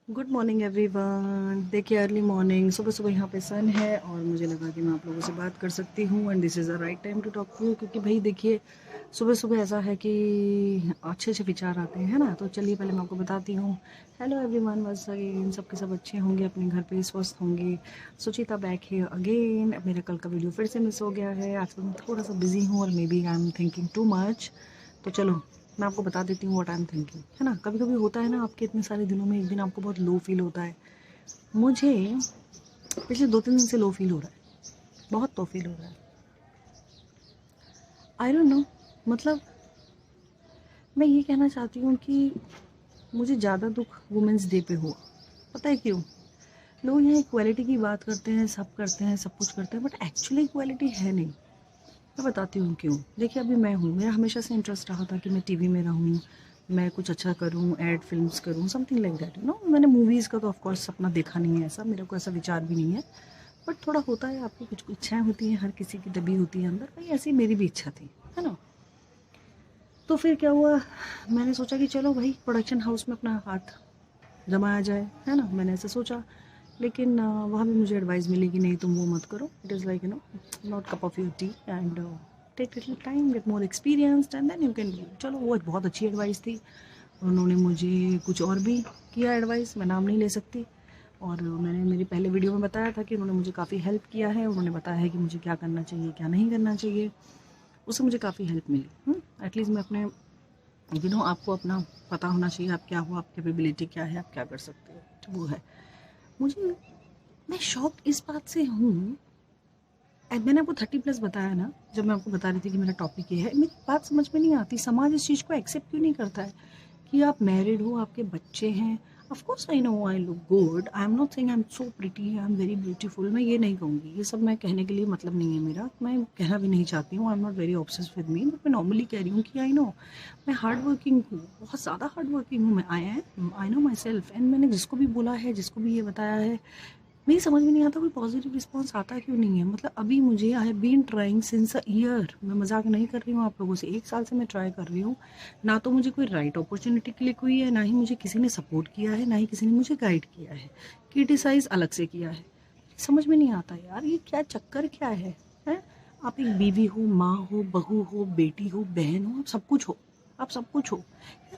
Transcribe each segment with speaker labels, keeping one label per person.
Speaker 1: Good morning everyone. देखिए early morning, सुबह सुबह यहाँ पे सन है और मुझे लगा कि मैं आप लोगों से बात कर सकती हूँ and this is the right time to talk to you. क्योंकि भाई देखिए सुबह सुबह ऐसा है कि अच्छे अच्छे विचार आते हैं, है ना। तो चलिए पहले मैं आपको बताती हूँ। हेलो एवरीवन, बस अगेन सब के सब अच्छे होंगे, अपने घर पे स्वस्थ होंगे। सुचिता बैक है अगेन। अब मेरा कल का वीडियो फिर से मिस हो गया है। आजकल मैं थोड़ा सा बिजी हूँ और maybe I am thinking too much. तो चलो मैं आपको बता देती हूँ व्हाट आई एम थिंकिंग, है ना। कभी कभी होता है ना, आपके इतने सारे दिनों में एक दिन आपको बहुत लो फील होता है। मुझे पिछले 2-3 दिन से लो फील हो रहा है, बहुत लो फील हो रहा है। आई डोंट नो, मतलब मैं ये कहना चाहती हूँ कि मुझे ज़्यादा दुख वुमेंस डे पे हुआ। पता है क्यों? लोग यहाँ इक्वालिटी की बात करते हैं, सब करते हैं, सब कुछ करते हैं, बट एक्चुअली इक्वालिटी है नहीं। मैं बताती हूँ क्यों। देखिए अभी मैं हूँ, मेरा हमेशा से इंटरेस्ट रहा था कि मैं टीवी में रहूँ, मैं कुछ अच्छा करूँ, एड फिल्म्स करूँ, something like that, you know. मैंने मूवीज़ का तो ऑफ कोर्स सपना देखा नहीं है, ऐसा मेरे को ऐसा विचार भी नहीं है। बट थोड़ा होता है, आपकी कुछ इच्छाएं होती हैं, हर किसी की दबी होती है अंदर। भाई ऐसी मेरी भी इच्छा थी, है ना। तो फिर क्या हुआ, मैंने सोचा कि चलो भाई प्रोडक्शन हाउस में अपना हाथ जमाया जाए, है ना। मैंने ऐसे सोचा। लेकिन वहाँ भी मुझे एडवाइस मिली कि नहीं तुम वो मत करो, it is like not cup of your tea and take little time, get more experienced and then you can do. चलो वो एक बहुत अच्छी एडवाइस थी। उन्होंने मुझे कुछ और भी किया एडवाइस, मैं नाम नहीं ले सकती। और मैंने मेरी पहले वीडियो में बताया था कि उन्होंने मुझे काफ़ी हेल्प किया है। उन्होंने बताया है कि मुझे क्या करना चाहिए, क्या नहीं करना चाहिए। उससे मुझे काफ़ी हेल्प मिली। एटलीस्ट मैं अपने आपको अपना पता होना चाहिए, आप क्या हो, आप कैपेबिलिटी क्या है, आप क्या कर सकते हो, तो वो है। मुझे मैं शॉक इस बात से हूँ। मैंने आपको 30+ बताया ना, जब मैं आपको बता रही थी कि मेरा टॉपिक ये है, मेरी बात समझ में नहीं आती, समाज इस चीज़ को एक्सेप्ट क्यों नहीं करता है कि आप मैरिड हो, आपके बच्चे हैं। Of course I know I look good, I am not saying I am so pretty, I am very beautiful, मैं ये नहीं कहूँगी। ये सब मैं कहने के लिए मतलब नहीं है मेरा, मैं कहना भी नहीं चाहती हूँ। I am not very obsessed with me, but मैं नॉर्मली कह रही हूँ कि आई नो मैं हार्ड वर्किंग हूँ, बहुत ज़्यादा हार्ड वर्किंग हूँ मैं। I know my self and मैंने जिसको भी बोला है, जिसको भी ये बताया है, मेरी समझ में नहीं आता कोई पॉजिटिव रिस्पॉन्स आता क्यों नहीं है। मतलब अभी मुझे I have been trying since a year, मैं मजाक नहीं कर रही हूँ आप लोगों से, 1 साल से मैं ट्राई कर रही हूँ। ना तो मुझे कोई राइट अपॉर्चुनिटी क्लिक हुई है, ना ही मुझे किसी ने सपोर्ट किया है, ना ही किसी ने मुझे गाइड किया है, क्रिटिसाइज अलग से किया है। समझ में नहीं आता यार, ये क्या चक्कर क्या है? आप एक बीवी हो, माँ हो, बहू हो, बेटी हो, बहन हो, आप सब कुछ हो, आप सब कुछ हो।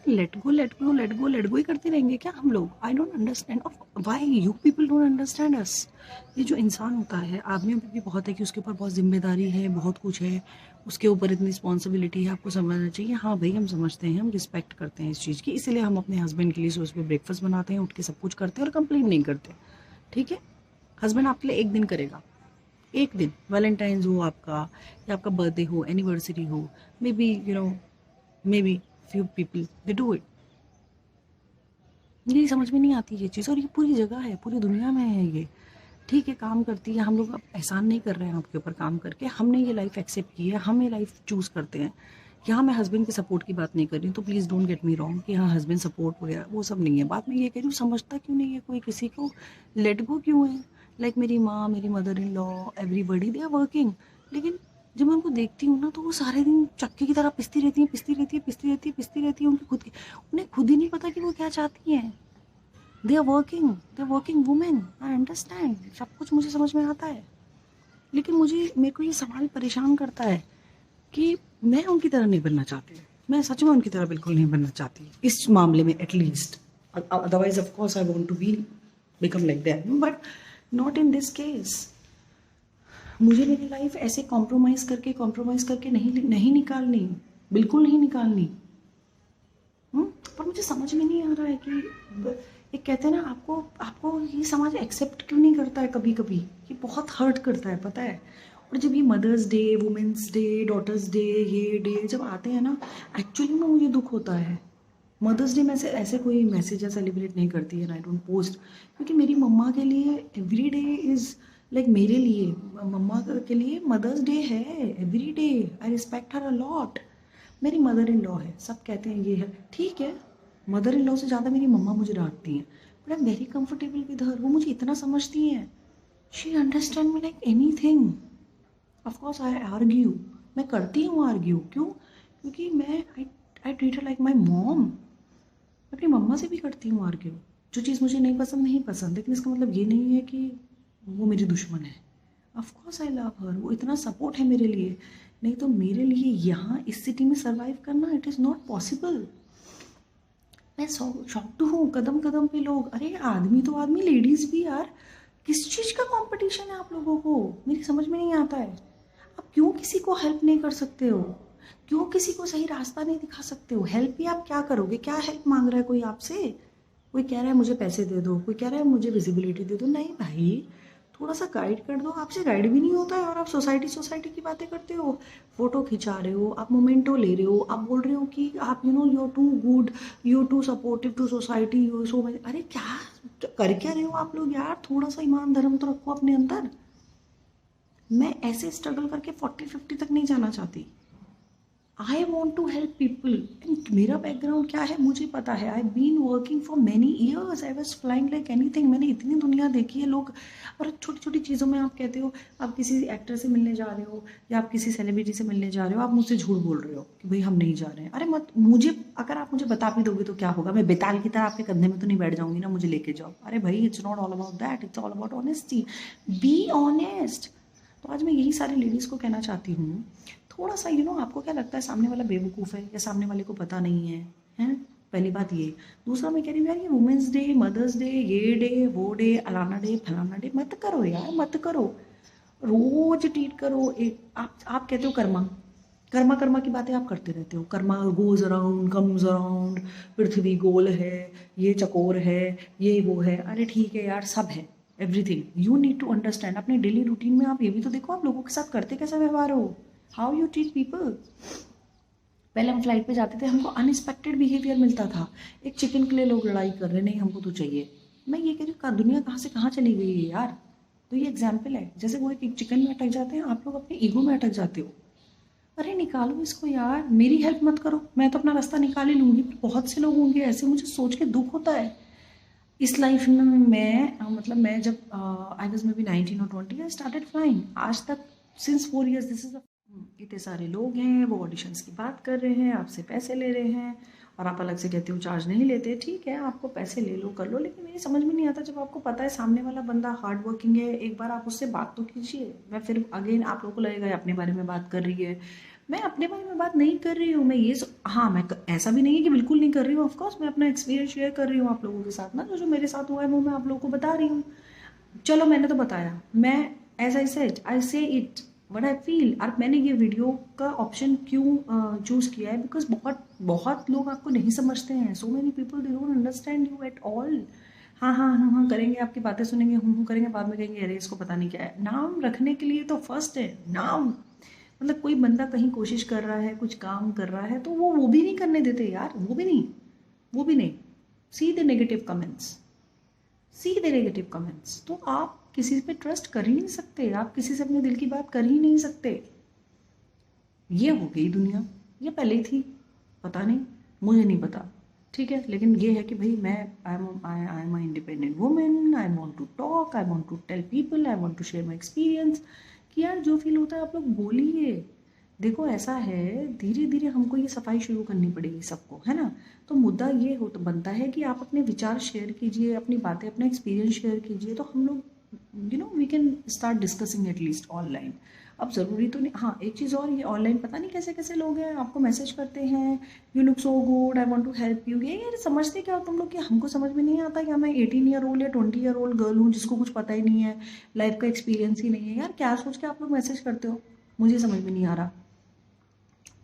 Speaker 1: Let go let go let go let go ही करते रहेंगे क्या हम लोग? I don't understand of why you people don't understand us. ये जो इंसान होता है, आदमियों पे भी बहुत है कि उसके ऊपर बहुत जिम्मेदारी है, बहुत कुछ है, उसके ऊपर इतनी रिस्पॉन्सिबिलिटी है, आपको समझना चाहिए। हाँ भाई, हम समझते हैं, हम रिस्पेक्ट करते हैं इस चीज़ की, इसीलिए हम अपने हस्बैंड के लिए सुबह सुबह ब्रेकफास्ट बनाते हैं, उठ के सब कुछ करते हैं और कंप्लेन नहीं करते। ठीक है, हस्बैंड आपके लिए एक दिन करेगा, एक दिन, वैलेंटाइंस हो आपका, या आपका बर्थडे हो, एनिवर्सरी हो, may be may be few people they do it. ये समझ में नहीं आती ये चीज़, और ये पूरी जगह है, पूरी दुनिया में है ये। ठीक है, काम करती है, हम लोग अब एहसान नहीं कर रहे हैं आपके ऊपर काम करके, हमने ये लाइफ एक्सेप्ट की है, हम ये लाइफ चूज़ करते हैं। यहाँ मैं हस्बैंड के सपोर्ट की बात नहीं कर रही हूँ, तो please don't get me wrong कि हाँ हस्बैंड सपोर्ट वगैरह वो सब नहीं है। बात मैं ये कह रही हूँ, समझता क्यों नहीं है कोई किसी को, लेट गो क्यों है। लाइक मेरी माँ, मेरी mother in law, everybody they are working. लेकिन जब मैं उनको देखती हूँ ना, तो वो सारे दिन चक्के की तरह पिसती रहती हैं, पिसती रहती है, पिसती रहती है, पिसती रहती है। उनकी खुद की, उन्हें खुद ही नहीं पता कि वो क्या चाहती हैं। They are working women, I understand, सब कुछ मुझे समझ में आता है। लेकिन मेरे को ये सवाल परेशान करता है कि मैं उनकी तरह नहीं बनना चाहती। मैं सच में उनकी तरह बिल्कुल नहीं बनना चाहती इस मामले में, at least. Otherwise of course I want to be become like that, but not in this case. मुझे मेरी लाइफ ऐसे कॉम्प्रोमाइज करके नहीं नहीं निकालनी, बिल्कुल नहीं निकालनी। पर मुझे समझ में नहीं आ रहा है कि एक कहते हैं ना, आपको आपको ये समाज एक्सेप्ट क्यों नहीं करता है कभी कभी। ये बहुत हर्ट करता है, पता है। और जब ये mother's day, women's day, daughter's day, ये डे जब आते हैं ना, एक्चुअली में मुझे दुख होता है। मदर्स डे में से ऐसे कोई मैसेज या सेलिब्रेट नहीं करती है, आई डोंट पोस्ट। क्योंकि मेरी मम्मा के लिए एवरी डे इज़ लाइक, मेरे लिए मम्मा के लिए मदर्स डे है every day. I respect her a lot. मेरी मदर इन लॉ है, सब कहते हैं ये है, ठीक है। मदर इन लॉ से ज़्यादा मेरी मम्मा मुझे डांटती हैं, but I am very comfortable with her. वो मुझे इतना समझती हैं, she understand me like any thing. Of course I argue, मैं करती हूँ आर्ग्यू, क्यों? क्योंकि मैं I treat her like my mom. मैं अपनी मम्मा से भी करती हूँ आर्ग्यू, जो चीज़ मुझे नहीं पसंद नहीं पसंद, लेकिन इसका मतलब ये नहीं है कि वो मेरी दुश्मन है। ऑफ कोर्स आई लव हर, वो इतना सपोर्ट है मेरे लिए, नहीं तो मेरे लिए यहाँ इस सिटी में सर्वाइव करना इट इज़ नॉट पॉसिबल। मैं शॉक्ड हूँ, कदम कदम पे लोग, अरे आदमी तो आदमी, लेडीज़ भी यार, किस चीज़ का कंपटीशन है आप लोगों को, मेरी समझ में नहीं आता है। आप क्यों किसी को हेल्प नहीं कर सकते हो, क्यों किसी को सही रास्ता नहीं दिखा सकते हो। हेल्प भी आप क्या करोगे, क्या हेल्प मांग रहा है कोई आपसे, कोई कह रहा है मुझे पैसे दे दो, कोई कह रहा है मुझे विजिबिलिटी दे दो, नहीं भाई थोड़ा सा गाइड कर दो। आपसे गाइड भी नहीं होता है और आप सोसाइटी सोसाइटी की बातें करते हो, फोटो खिंचा रहे हो, आप मोमेंटो ले रहे हो, आप बोल रहे हो कि आप you are too good, you too supportive to society, you so much. अरे क्या कर क्या रहे हो आप लोग यार, थोड़ा सा ईमान धर्म तो रखो अपने अंदर। मैं ऐसे स्ट्रगल करके 40-50 तक नहीं जाना चाहती। I want to help people. And मेरा बैकग्राउंड क्या है मुझे पता है, I been working for many years, I was flying like anything. मैंने इतनी दुनिया देखी है लोग, और छोटी छोटी चीज़ों में आप कहते हो, आप किसी एक्टर से मिलने जा रहे हो या आप किसी सेलिब्रिटी से मिलने जा रहे हो, आप मुझसे झूठ बोल रहे हो कि भाई हम नहीं जा रहे हैं। अरे मत, मुझे अगर आप मुझे बता भी दोगे तो क्या होगा, मैं बेताल की तरह आपके कंधे में तो नहीं बैठ जाऊंगी ना, मुझे लेके जाओ। अरे भाई it's not all about that, it's all about honesty, be honest. तो आज मैं यही सारी लेडीज़ को कहना चाहती हूँ, थोड़ा सा आपको क्या लगता है सामने वाला बेवकूफ़ है या सामने वाले को पता नहीं है, हैं? पहली बात ये। दूसरा मैं कह रही हूँ यार, ये वुमेंस डे, मदर्स डे, ये डे, वो डे, अलाना डे, फलाना डे मत करो यार, मत करो। रोज ट्रीट करो एक, आप कहते हो कर्मा, कर्मा कर्मा की बातें आप करते रहते हो, karma goes around comes around, पृथ्वी गोल है, ये चकोर है, ये वो है। अरे ठीक है यार, सब है, everything you need to understand. अपने डेली रूटीन में आप ये भी तो देखो, आप लोगों के साथ करते कैसा व्यवहार हो, हाउ यू ट्रीट पीपल। पहले हम फ्लाइट पे जाते थे, हमको अनएक्सपेक्टेड बिहेवियर मिलता था, एक चिकन के लिए लोग लड़ाई कर रहे, नहीं हमको तो चाहिए। मैं ये कह रही हूँ दुनिया कहाँ से कहाँ चली गई है यार। तो ये एग्जाम्पल है, जैसे वो एक चिकन में अटक जाते हैं, आप लोग अपने ईगो में अटक जाते हो। अरे निकालो इसको यार, मेरी हेल्प मत करो, मैं तो अपना रास्ता निकाल ही लूंगी, बहुत से लोग होंगे ऐसे, मुझे सोच के दुख होता है। इस लाइफ में मतलब मैं जब आई वॉज मे बी 19 और 20 आई स्टार्टेड फ्लाइंग, आज तक सिंस 4 years दिस इज। इतने सारे लोग हैं, वो ऑडिशंस की बात कर रहे हैं, आपसे पैसे ले रहे हैं, और आप अलग से कहते हो चार्ज नहीं लेते। ठीक है, आपको पैसे ले लो कर लो, लेकिन मेरी समझ में नहीं आता, जब आपको पता है सामने वाला बंदा हार्ड वर्किंग है, एक बार आप उससे बात तो कीजिए। मैं फिर अगेन आप लोगों को लगेगा अपने बारे में बात कर रही है, मैं अपने बारे में बात नहीं कर रही हूँ। मैं ये हाँ, मैं ऐसा भी नहीं है कि बिल्कुल नहीं कर रही हूँ, ऑफकोर्स मैं अपना एक्सपीरियंस शेयर कर रही हूँ आप लोगों के साथ ना, जो मेरे साथ हुआ है वो मैं आप लोगों को बता रही हूँ। चलो मैंने तो बताया, मैं एज आई सेड आई से इट व्हाट आई फील। और मैंने ये वीडियो का ऑप्शन क्यों चूज़ किया है, बिकॉज बहुत बहुत लोग आपको नहीं समझते हैं, सो many people they don't understand you at all. हाँ हाँ हाँ हाँ करेंगे, आपकी बातें सुनेंगे, हूँ करेंगे, बाद में कहेंगे अरे इसको पता नहीं क्या है। नाम रखने के लिए तो फर्स्ट है नाम। मतलब कोई बंदा कहीं कोशिश कर रहा है, कुछ काम कर रहा है, तो वो भी नहीं करने देते यार, वो भी नहीं, वो भी नहीं। See the negative comments, see the negative comments. तो आप किसी पे ट्रस्ट कर ही नहीं सकते, आप किसी से अपने दिल की बात कर ही नहीं सकते। ये हो गई दुनिया, ये पहले ही थी, पता नहीं, मुझे नहीं पता, ठीक है। लेकिन ये है कि भाई मैं I am a independent women, I want to talk, I want to tell people, I want to share my experience, कि यार जो फील होता है आप लोग बोलिए। देखो ऐसा है, धीरे धीरे हमको ये सफाई शुरू करनी पड़ेगी सबको, है ना। तो मुद्दा ये हो तो बनता है कि आप अपने विचार शेयर कीजिए, अपनी बातें, अपना एक्सपीरियंस शेयर कीजिए, तो हम लोग we can start discussing at least online. अब ज़रूरी तो नहीं, हाँ एक चीज़ और, ये ऑनलाइन पता नहीं कैसे कैसे लोग हैं, आपको मैसेज करते हैं, you look so good, I want to help you. ये यार समझते क्या हो तुम लोग, कि हमको समझ में नहीं आता क्या मैं 18 year old या 20 year old गर्ल हूँ जिसको कुछ पता ही नहीं है, लाइफ का एक्सपीरियंस ही नहीं है। यार क्या सोच के आप लोग मैसेज करते हो, मुझे समझ में नहीं आ रहा।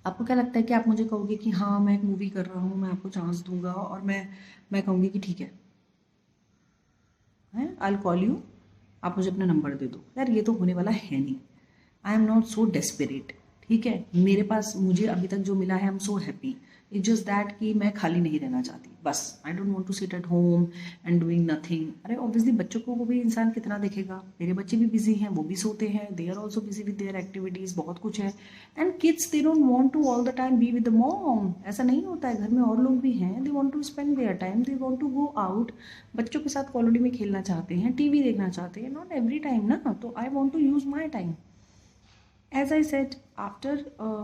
Speaker 1: आपको क्या लगता है कि आप मुझे कहोगे कि हाँ मैं एक मूवी कर रहा हूँ, मैं आपको चांस दूंगा, और मैं कहूँगी कि ठीक है आई कॉल यू, आप मुझे अपना नंबर दे दो। यार ये तो होने वाला है नहीं। आई एम नॉट सो डेस्परेट, ठीक है। मेरे पास, मुझे अभी तक जो मिला है, I am so happy. It's just that कि मैं खाली नहीं रहना चाहती, बस I don't want to sit at home and doing nothing. अरे ऑब्वियसली बच्चों को वो भी इंसान कितना देखेगा, मेरे बच्चे भी बिजी हैं, वो भी सोते हैं, they are also busy with their activities, बहुत कुछ है। And kids they don't want to all the time be with the mom, ऐसा नहीं होता है, घर में और लोग भी हैं, they want to spend their time, they want to go out, बच्चों के साथ कॉलोनी में खेलना चाहते हैं, टीवी देखना चाहते हैं, नॉट एवरी टाइम ना। तो I want to use my time as I said, after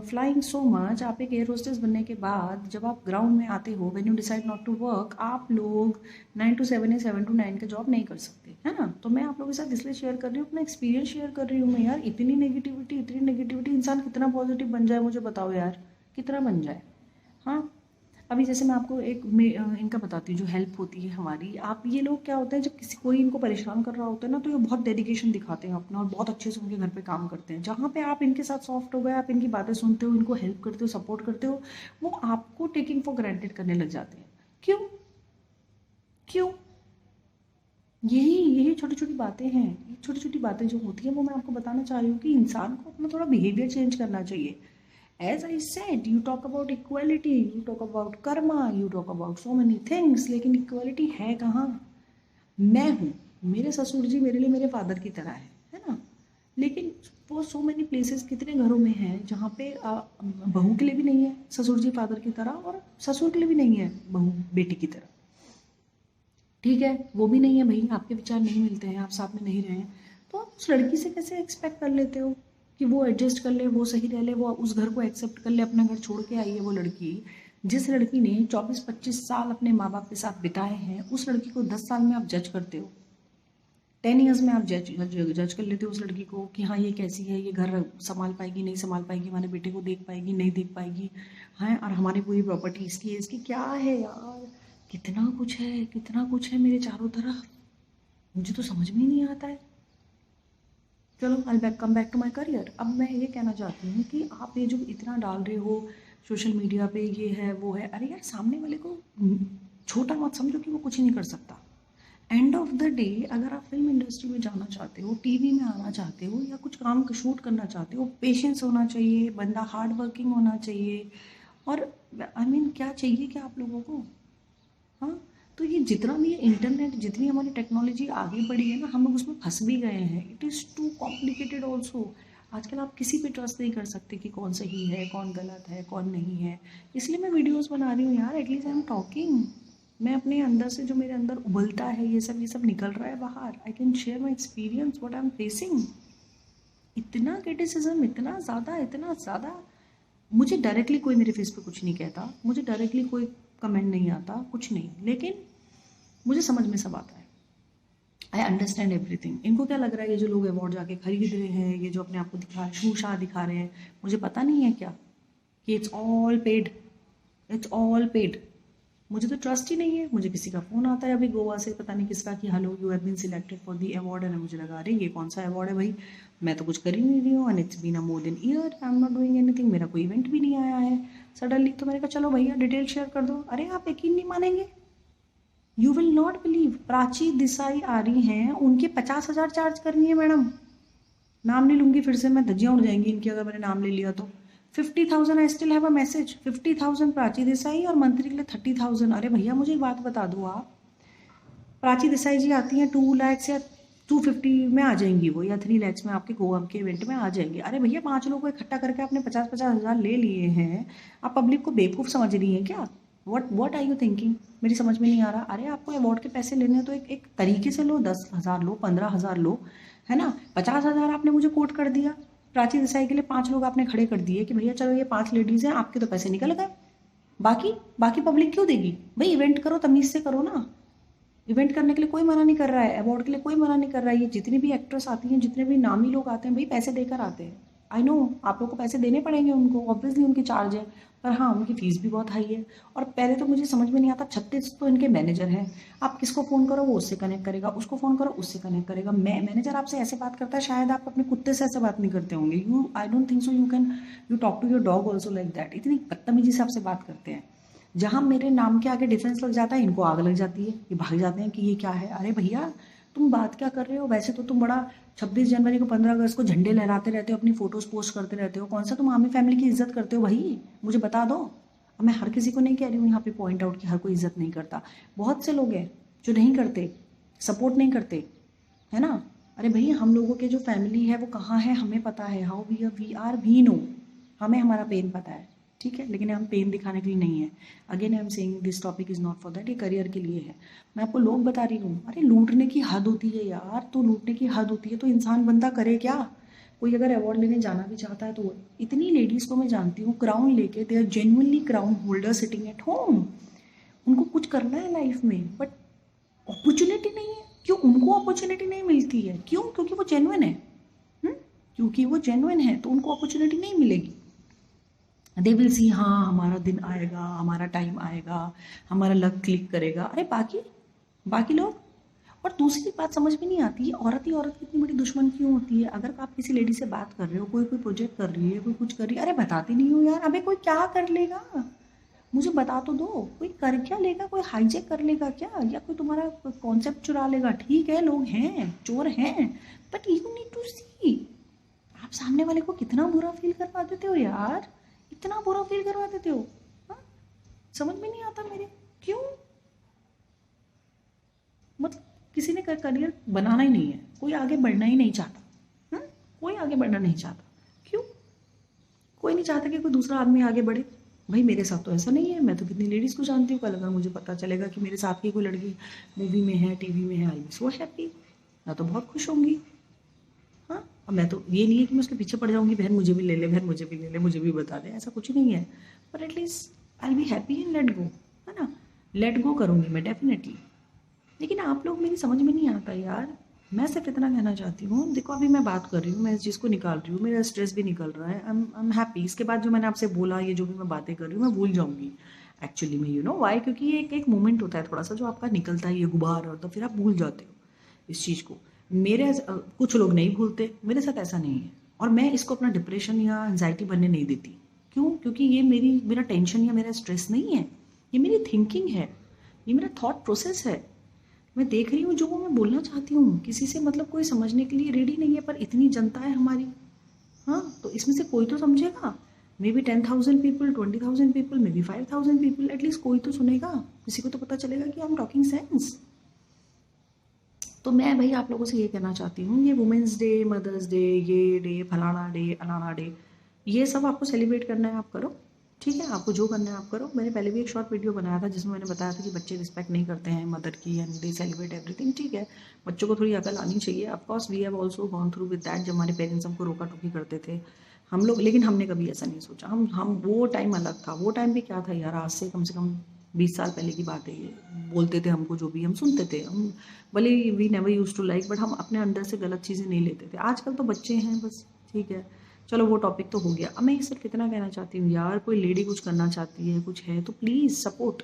Speaker 1: flying so much, आप एक एयर होस्टेस बनने के बाद जब आप ग्राउंड में आते हो, when you decide not to work, आप लोग 9 to 7 या 7 to 9 का जॉब नहीं कर सकते, है ना। तो मैं आप लोगों के साथ इसलिए शेयर कर रही हूँ, अपना एक्सपीरियंस शेयर कर रही हूँ मैं यार। इतनी नेगेटिविटी, इंसान कितना पॉजिटिव बन जाए मुझे बताओ यार, कितना बन जाए। हाँ, अभी जैसे मैं आपको एक इनका बताती हूँ जो हेल्प होती है हमारी। आप ये लोग क्या होता है, जब कोई इनको परेशान कर रहा होता है ना, तो ये बहुत डेडिकेशन दिखाते हैं अपना और बहुत अच्छे से उनके घर पे काम करते हैं। जहाँ पे आप इनके साथ सॉफ्ट हो गए, आप इनकी बातें सुनते हो, इनको हेल्प करते हो, सपोर्ट करते हो, वो आपको टेकिंग फॉर ग्रांटेड करने लग जाते हैं। क्यों क्यों? यही यही छोटी छोटी बातें हैं। ये छोटी छोटी बातें जो होती हैं वो मैं आपको बताना चाह रही हूँ कि इंसान को अपना थोड़ा बिहेवियर चेंज करना चाहिए। As I said, you talk about equality, you talk about karma, you talk about so many things, लेकिन इक्वालिटी है कहाँ? मैं हूँ, मेरे ससुर जी मेरे लिए मेरे फादर की तरह है ना। लेकिन वो सो मेनी प्लेसेस, कितने घरों में है जहाँ पे बहू के लिए भी नहीं है ससुर जी फादर की तरह, और ससुर के लिए भी नहीं है बहू बेटी की तरह। ठीक है, वो भी नहीं है भाई, आपके विचार नहीं मिलते हैं, आप साथ में नहीं रहे हैं, तो आप उस लड़की से कैसे एक्सपेक्ट कर लेते हो कि वो एडजस्ट कर ले, वो सही रह ले, वो उस घर को एक्सेप्ट कर ले, अपना घर छोड़ के आई है वो लड़की। जिस लड़की ने 24-25 साल अपने माँ बाप के साथ बिताए हैं, उस लड़की को 10 साल में आप जज करते हो, 10 ईयर्स में आप जज कर लेते हो उस लड़की को कि हाँ ये कैसी है, ये घर संभाल पाएगी नहीं संभाल पाएगी, हमारे बेटे को देख पाएगी नहीं देख पाएगी, हाँ, और हमारी पूरी प्रॉपर्टी इसकी है, इसकी क्या है यार। कितना कुछ है मेरे चारों तरफ, मुझे तो समझ में ही नहीं आता है। चलो, I come back to my career. अब मैं ये कहना चाहती हूँ कि आप ये जो इतना डाल रहे हो सोशल मीडिया पे, ये है वो है, अरे यार सामने वाले को छोटा मत समझो कि वो कुछ ही नहीं कर सकता। एंड ऑफ द डे, अगर आप फिल्म इंडस्ट्री में जाना चाहते हो, टीवी में आना चाहते हो, या कुछ काम शूट करना चाहते हो, पेशेंस होना चाहिए, बंदा हार्ड वर्किंग होना चाहिए, और आई मीन क्या चाहिए क्या आप लोगों को। हाँ, तो ये जितना भी इंटरनेट, जितनी हमारी टेक्नोलॉजी आगे बढ़ी है ना, हम लोग उसमें फंस भी गए हैं। It is too complicated also. आजकल आप किसी पे ट्रस्ट नहीं कर सकते कि कौन सही है, कौन गलत है, कौन नहीं है। इसलिए मैं वीडियोस बना रही हूँ यार, एटलीस्ट आई एम टॉकिंग। मैं अपने अंदर से, जो मेरे अंदर उबलता है, ये सब निकल रहा है बाहर। I can share my experience, what I am facing. इतना क्रिटिसिज्म, इतना ज़्यादा। मुझे डायरेक्टली कोई मेरे फेस पे कुछ नहीं कहता, मुझे डायरेक्टली कोई कमेंट नहीं आता, कुछ नहीं, लेकिन मुझे समझ में सब आता है। I understand everything. इनको क्या लग रहा है, ये जो लोग अवार्ड जाके खरीद रहे हैं, ये जो अपने आप को शूशाह दिखा रहे हैं, मुझे पता नहीं है क्या कि इट्स ऑल पेड। मुझे तो ट्रस्ट ही नहीं है। मुझे किसी का फ़ोन आता है अभी गोवा से, पता नहीं किसका, कि hello you have been selected for the award, and मुझे लगा अरे ये कौन सा अवार्ड है भाई, मैं तो कुछ कर ही नहीं रही हूँ, and it's been a more than year, I am not doing anything, मेरा कोई इवेंट भी नहीं आया है सडनली। तो मैंने कहा चलो भैया डिटेल शेयर कर दो। अरे आप यकीन नहीं मानेंगे, you will not believe, Prachi Desai आ रही हैं, उनके 50,000 चार्ज करनी है मैडम। नाम नहीं लूंगी, फिर से मैं धज्जियाँ उड़ जाएंगी इनकी अगर मैंने नाम ले लिया तो। 50,000, I still have a message, 50,000 Prachi Desai, और मंत्री के लिए 30,000। अरे भैया मुझे एक बात बता दो, आप प्राची देसाई जी आती हैं 2 लाख या 250 में आ जाएंगी वो, या 3 लाख में आपके गोवा के इवेंट में आ जाएंगे। अरे भैया 5 लोगों को इकट्ठा करके आपने 50-50 हज़ार ले लिए हैं, आप पब्लिक को बेवकूफ़ समझ रही हैं क्या? What are you thinking? मेरी समझ में नहीं आ रहा। अरे आपको अवार्ड के पैसे लेने हैं तो एक तरीके से लो, 10,000 लो, 15,000 लो, है ना। 50,000 आपने मुझे कोट कर दिया, प्राची देसाई के लिए 5 लोग आपने खड़े कर दिए कि भैया चलो ये 5 लेडीज़ हैं, आपके तो पैसे निकल गए। बाकी पब्लिक क्यों देगी भाई? इवेंट करो, तमीज़ से करो ना। इवेंट करने के लिए कोई मना नहीं कर रहा है, अवार्ड के लिए कोई मना नहीं कर रहा है। ये जितनी भी एक्ट्रेस आती हैं, जितने भी नामी लोग आते हैं, भाई पैसे देकर आते हैं। आई नो आप लोग को पैसे देने पड़ेंगे उनको, ऑब्वियसली उनकी चार्ज है, पर हाँ उनकी फ़ीस भी बहुत हाई है। और पहले तो मुझे समझ में नहीं आता, 36 तो इनके मैनेजर हैं, आप किसको फ़ोन करो वो उससे कनेक्ट करेगा, उसको फ़ोन करो उससे कनेक्ट करेगा। मैनेजर आपसे ऐसे बात करता है, शायद आप अपने कुत्ते से ऐसे बात नहीं करते होंगे। I don't think so you talk to your dog also like that. इतनी बदतमीजी से आपसे बात करते हैं। जहाँ मेरे नाम के आगे डिफेंस लग जाता है, इनको आग लग जाती है, ये भाग जाते हैं कि ये क्या है। अरे भैया तुम बात क्या कर रहे हो? वैसे तो तुम बड़ा 26 जनवरी को, 15 अगस्त को झंडे लहराते रहते हो, अपनी फोटोज पोस्ट करते रहते हो, कौन सा तुम आर्मी फैमिली की इज्जत करते हो भाई? मुझे बता दो। अब मैं हर किसी को नहीं कह रही हूँ यहाँ पे पॉइंट आउट कि हर कोई इज्जत नहीं करता, बहुत से लोग हैं जो नहीं करते, सपोर्ट नहीं करते, है ना। अरे भैया हम लोगों के जो फैमिली है वो कहाँ है हमें पता है, हाउ वी नो, हमें हमारा पेन पता है, ठीक है, लेकिन हम पेन दिखाने के लिए नहीं है। Again I am saying this topic is not for that, ये करियर के लिए है। मैं आपको लोग बता रही हूँ, अरे लूटने की हद होती है यार, तो लूटने की हद होती है तो इंसान बंदा करे क्या? कोई अगर अवार्ड लेने जाना भी चाहता है तो इतनी लेडीज़ को मैं जानती हूँ क्राउन लेके, they are genuinely crown holder sitting at home. उनको कुछ करना है लाइफ में बट अपॉर्चुनिटी नहीं है। क्यों उनको अपॉर्चुनिटी नहीं मिलती है? क्यों? क्योंकि वो जेन्युइन है। क्योंकि वो जेन्युइन है तो उनको अपॉर्चुनिटी नहीं मिलेगी। दे विल सी, हाँ हमारा दिन आएगा, हमारा टाइम आएगा, हमारा लक क्लिक करेगा। अरे बाकी बाकी लोग। और दूसरी बात समझ में नहीं आती है, औरत ही औरत की इतनी बड़ी दुश्मन क्यों होती है? अगर आप किसी लेडी से बात कर रहे हो, कोई कोई प्रोजेक्ट कर रही है, कोई कुछ कर रही है, अरे बताती नहीं हो यार। अबे कोई क्या कर लेगा? मुझे बता तो दो, कोई कर क्या लेगा? कोई हाईजेक कर लेगा क्या? या कोई तुम्हारा कॉन्सेप्ट चुरा लेगा? ठीक है, लोग हैं, चोर हैं, बट यू नीड टू सी। आप सामने वाले को कितना बुरा फील करवा देते हो यार, इतना बुरा फील करवा देते हो। हाँ, समझ में नहीं आता मेरे। क्यों? मतलब किसी ने करियर बनाना ही नहीं है, कोई आगे बढ़ना ही नहीं चाहता। कोई आगे बढ़ना नहीं चाहता। क्यों? कोई नहीं चाहता कि कोई दूसरा आदमी आगे बढ़े। भाई मेरे साथ तो ऐसा नहीं है। मैं तो कितनी लेडीज़ को जानती हूँ, कल अगर मुझे पता चलेगा कि मेरे साथ की कोई लड़की मूवी में है, टीवी में है, आई बी सो हैप्पी। मैं तो बहुत खुश होंगी। हाँ, और मैं तो ये नहीं है कि मैं उसके पीछे पड़ जाऊंगी, बहन मुझे भी ले ले, बहन मुझे भी ले ले, मुझे भी बता दे, ऐसा कुछ नहीं है। पर at least I be happy and let go, है ना। लेट गो करूँगी मैं डेफिनेटली। लेकिन आप लोग, मेरी समझ में नहीं आता यार। मैं सिर्फ इतना कहना चाहती हूँ, देखो अभी मैं बात कर रही हूँ, मैं इस चीज़ को निकाल रही हूँ, मेरा स्ट्रेस भी निकल रहा है, आई एम हैप्पी। इसके बाद जो मैंने आपसे बोला, ये जो भी मैं बातें कर रही हूँ, मैं भूल जाऊँगी एक्चुअली में। You know why? क्योंकि ये एक मोमेंट होता है थोड़ा सा जो आपका निकलता है, ये गुबार, और तो फिर आप भूल जाते हो इस चीज़ को। कुछ लोग नहीं भूलते, मेरे साथ ऐसा नहीं है। और मैं इसको अपना डिप्रेशन या एंजाइटी बनने नहीं देती। क्यों? क्योंकि ये मेरा टेंशन या मेरा स्ट्रेस नहीं है, ये मेरी थिंकिंग है, ये मेरा थॉट प्रोसेस है। मैं देख रही हूँ जो वो मैं बोलना चाहती हूँ, किसी से मतलब कोई समझने के लिए रेडी नहीं है, पर इतनी जनता है हमारी। हाँ, तो इसमें से कोई तो समझेगा। May be 10,000 people, 20,000 people, may be 5,000 people, at least कोई तो सुनेगा। किसी को तो पता चलेगा कि आई एम टॉकिंग सेंस। तो मैं भाई आप लोगों से ये कहना चाहती हूँ, ये वुमेंस डे, मदर्स डे, ये डे, फलाना डे, अलाना डे, ये सब आपको सेलिब्रेट करना है, आप करो। ठीक है, आपको जो करना है आप करो। मैंने पहले भी एक शॉर्ट वीडियो बनाया था जिसमें मैंने बताया था कि बच्चे रिस्पेक्ट नहीं करते हैं मदर की, एंड दे सेलिब्रेट एवरीथिंग। ठीक है, बच्चों को थोड़ी अकल आनी चाहिए। Of course we have also gone through with that. जब हमारे पेरेंट्स हमको रोका टोकी करते थे हम लोग, लेकिन हमने कभी ऐसा नहीं सोचा। हम वो टाइम अलग था। वो टाइम भी क्या था यार, आज से कम 20 साल पहले की बात है ये। बोलते थे हमको जो भी, हम सुनते थे। हम भले we never use to like, but हम अपने अंदर से गलत चीज़ें नहीं लेते थे। आजकल तो बच्चे हैं बस। ठीक है, चलो वो टॉपिक तो हो गया। अब मैं सिर्फ इतना कहना चाहती हूँ यार, कोई लेडी कुछ करना चाहती है, कुछ है, तो प्लीज़ सपोर्ट,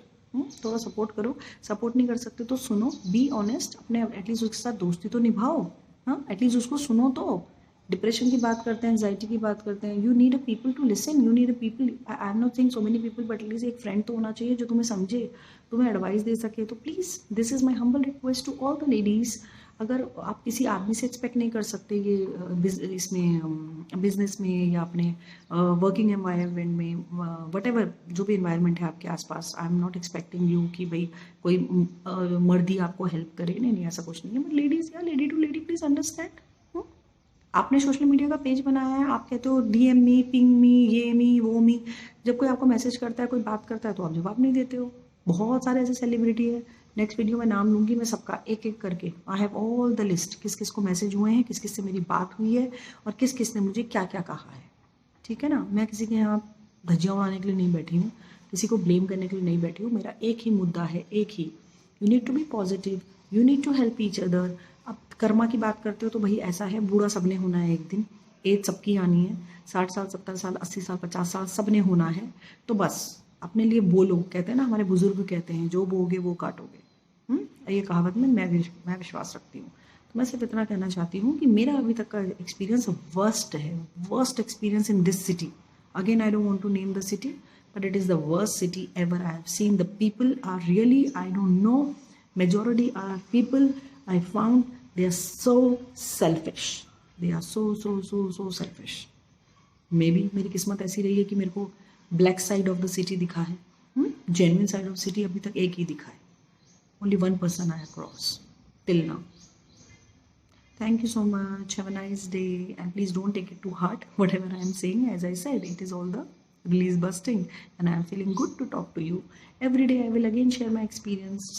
Speaker 1: थोड़ा सपोर्ट करो। सपोर्ट नहीं कर सकते तो सुनो, बी ऑनेस्ट, अपने एटलीस्ट उसके साथ दोस्ती तो निभाओ। हाँ, एटलीस्ट उसको सुनो तो। डिप्रेशन की बात करते हैं, एंजाइटी की बात करते हैं, you need a people to listen, you need a people. I am not saying so many people, but at least एक फ्रेंड तो होना चाहिए जो तुम्हें समझे, तुम्हें एडवाइस दे सके। तो please, this is my humble request to all the ladies. अगर आप किसी आदमी से एक्सपेक्ट नहीं कर सकते ये इसमें बिजनेस में या अपने वर्किंग एनवायरनमेंट में, वट एवर जो भी इन्वायरमेंट है आपके आसपास, आई एम नॉट एक्सपेक्टिंग यू कि भाई कोई मर्द ही आपको हेल्प करे। नहीं नहीं, ऐसा कुछ नहीं है। बट लेडीज़ या lady to lady, please understand. आपने सोशल मीडिया का पेज बनाया है, आप कहते हो डीएम मी, पिंग मी, ये मी, वो मी। जब कोई आपको मैसेज करता है, कोई बात करता है, तो आप जवाब नहीं देते हो। बहुत सारे ऐसे सेलिब्रिटी है, नेक्स्ट वीडियो में नाम लूंगी मैं सबका, एक एक करके। I have all the list, किस किस को मैसेज हुए हैं, किस किस से मेरी बात हुई है, और किस किस ने मुझे क्या क्या कहा है। ठीक है ना, मैं किसी के यहाँ धज्जियाँ उड़ाने के लिए नहीं बैठी हूँ, किसी को ब्लेम करने के लिए नहीं बैठी हूँ। मेरा एक ही मुद्दा है, एक ही, you need to be positive, you need to help each other. अब कर्मा की बात करते हो तो भाई ऐसा है, बूढ़ा सबने होना है एक दिन, एज सबकी आनी है, 60 साल, 70 साल, 80 साल, 50 साल सबने होना है। तो बस अपने लिए बोलो। कहते हैं ना, हमारे बुजुर्ग कहते हैं, जो बोगे वो काटोगे। ये कहावत में मैं विश्वास रखती हूँ। तो मैं सिर्फ इतना कहना चाहती हूँ कि मेरा अभी तक का एक्सपीरियंस वर्स्ट है, worst experience in this city. Again I don't want to name the city, but it is the worst city ever I have seen. The people are really, I don't know, majority are people I found, they are so selfish. They are so selfish. Maybe मेरी किस्मत ऐसी रही है कि मेरे को black side of the city दिखा है, जेन्युइन साइड ऑफ सिटी अभी तक एक ही दिखा है। Only one person I have crossed till now. Thank you so much. Have a nice day. And please don't take it to heart, whatever I am saying. As I said, it is all the release busting. And I am feeling good to talk to you. Every day I will again share my experience.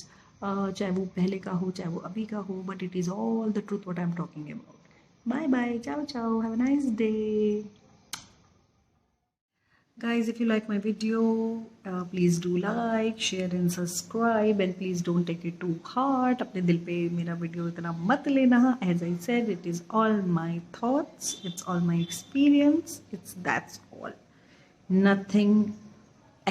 Speaker 1: चाहे वो पहले का हो, चाहे वो अभी का हो. But it is all the truth what I am talking about. Bye bye. Ciao ciao. Have a nice day. Guys, if you like my video, please do like, share and subscribe, and please don't take it too hard. अपने दिल पे मेरा video इतना मत लेना. As I said, it is all my thoughts, it's all my experience, that's all, nothing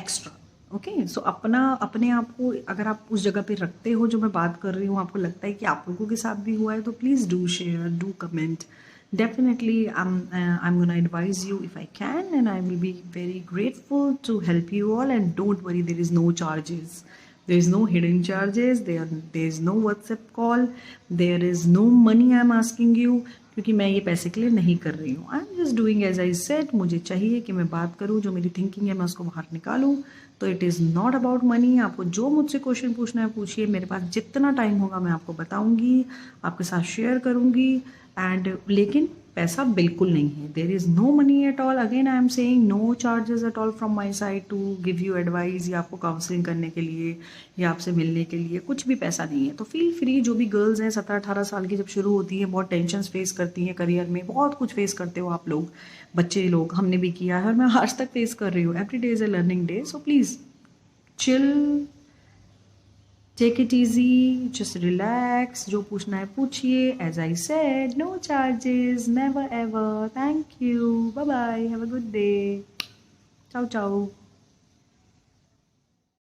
Speaker 1: extra. Okay so अपने आप को अगर आप उस जगह पे रखते हो जो मैं बात कर रही हूँ, आपको लगता है कि आप लोगों के साथ भी हुआ है, तो please do share, do comment. Definitely, I'm gonna advise you if I can, and I will be very grateful to help you all. And don't worry, there is no charges. There is no hidden charges. There is no WhatsApp call. There is no money I'm asking you. क्योंकि मैं ये पैसे के लिए नहीं कर रही हूँ. I am just doing as I said. मुझे चाहिए कि मैं बात करूँ, जो मेरी थिंकिंग है मैं उसको बाहर निकालूँ. तो it is not about money. आपको जो मुझसे क्वेश्चन पूछना है पूछिए. मेरे पास जितना टाइम होगा मैं आपको बताऊँगी, आपके साथ शेयर करूँगी. एंड लेकिन पैसा बिल्कुल नहीं है. There is no money at all. Again I am saying no charges at all from my side to give you advice, या आपको काउंसलिंग करने के लिए या आपसे मिलने के लिए कुछ भी पैसा नहीं है. तो फील फ्री. जो भी गर्ल्स हैं 17-18 साल की जब शुरू होती हैं, बहुत टेंशन फेस करती हैं करियर में, बहुत कुछ फेस करते हो आप लोग, बच्चे लोग, हमने भी किया है और मैं आज तक फेस कर रही हूँ. Every day is a learning day. So please chill, take it easy, just relax. जो पूछना है पूछिए. As I said, no charges, never ever. Thank you. Bye bye. Have a good day. Ciao ciao.